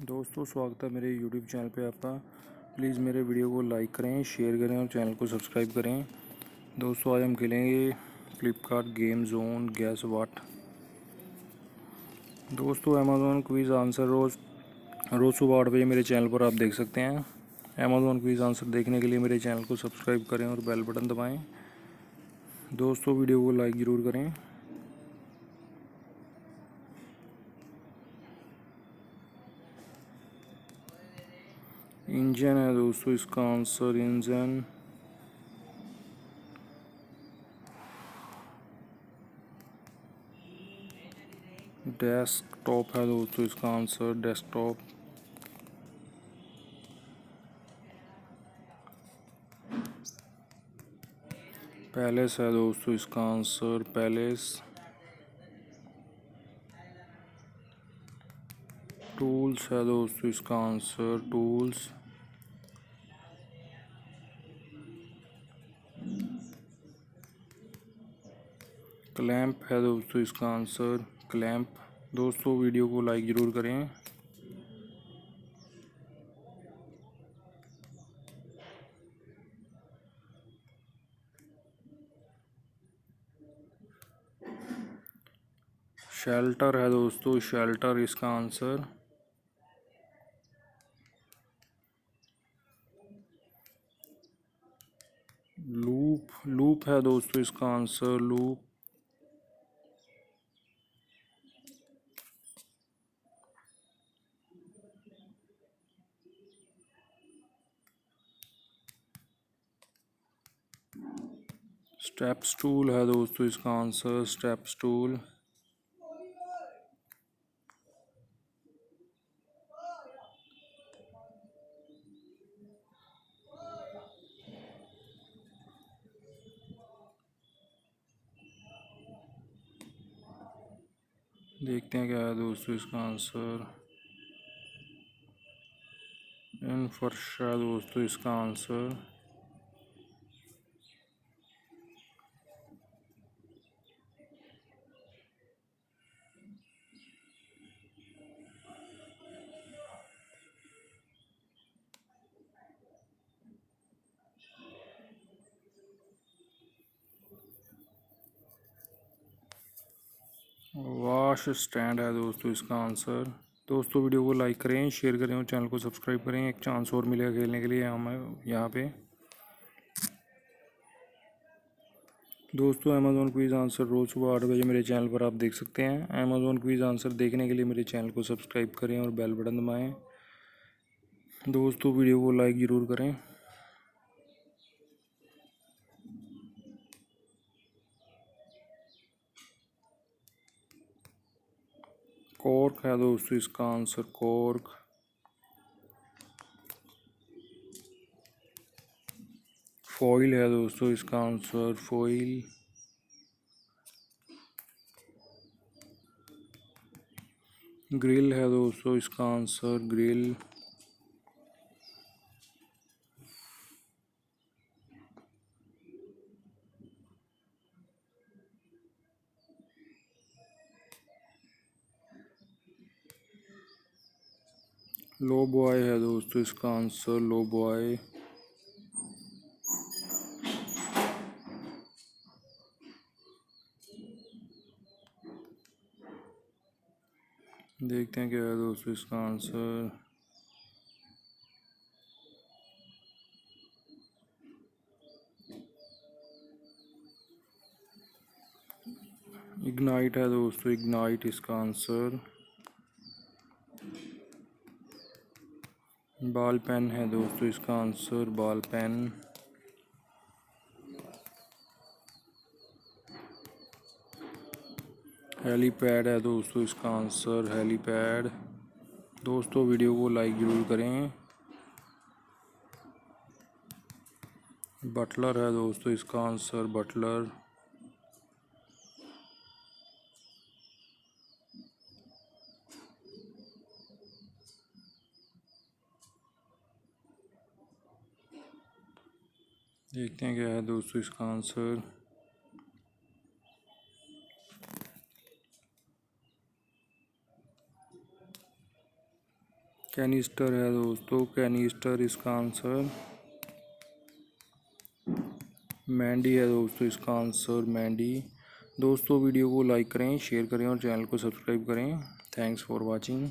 दोस्तों स्वागत है मेरे YouTube चैनल पे आपका। प्लीज़ मेरे वीडियो को लाइक करें, शेयर करें और चैनल को सब्सक्राइब करें। दोस्तों आज हम खेलेंगे फ्लिपकार्ट गेम जोन गैस वाट। दोस्तों अमेज़ॉन क्विज़ आंसर रोज़ सुबह 8 बजे मेरे चैनल पर आप देख सकते हैं। अमेज़ॉन क्विज़ आंसर देखने के लिए मेरे चैनल को सब्सक्राइब करें और बेल बटन दबाएँ। दोस्तों वीडियो को लाइक ज़रूर करें। इंजन है दोस्तों इसका आंसर, इंजन। डेस्कटॉप है दोस्तों इसका आंसर, डेस्कटॉप। पैलेस है दोस्तों इसका आंसर, पैलेस। टूल्स है दोस्तों इसका आंसर, टूल्स। क्लैंप है दोस्तों इसका आंसर, क्लैंप। दोस्तों वीडियो को लाइक ज़रूर करें। शेल्टर है दोस्तों, शेल्टर इसका आंसर। लूप है दोस्तों इसका आंसर, लूप। स्टेप स्टूल है दोस्तों इसका आंसर, स्टेप स्टूल। देखते हैं क्या है दोस्तों इसका आंसर, फर्श है दोस्तों इसका आंसर। वॉश स्टैंड है दोस्तों इसका आंसर। दोस्तों वीडियो को लाइक करें, शेयर करें और चैनल को सब्सक्राइब करें। एक चांस और मिलेगा खेलने के लिए हमें यहाँ पे। दोस्तों अमेज़ॉन क्विज़ आंसर रोज़ सुबह 8 बजे मेरे चैनल पर आप देख सकते हैं। अमेज़ॉन क्विज़ आंसर देखने के लिए मेरे चैनल को सब्सक्राइब करें और बेल बटन दबाएँ। दोस्तों वीडियो को लाइक ज़रूर करें। कॉर्क है दोस्तों इसका आंसर, कॉर्क। फॉइल है दोस्तों इसका आंसर, फॉइल। ग्रिल है दोस्तों इसका आंसर, ग्रिल। लो बॉय है दोस्तों इसका आंसर, लो बॉय। देखते हैं क्या है दोस्तों इसका आंसर, इग्नाइट है दोस्तों, इग्नाइट इसका आंसर। बॉल पेन है दोस्तों इसका आंसर, बॉल पेन। हेलीपैड है दोस्तों इसका आंसर, हेलीपैड। दोस्तों वीडियो को लाइक ज़रूर करें। बटलर है दोस्तों इसका आंसर, बटलर। देखते हैं क्या है दोस्तों इसका आंसर, कैनिस्टर है दोस्तों, कैनिस्टर इसका आंसर। मैंडी है दोस्तों इसका आंसर, मैंडी। दोस्तों वीडियो को लाइक करें, शेयर करें और चैनल को सब्सक्राइब करें। Thanks for watching.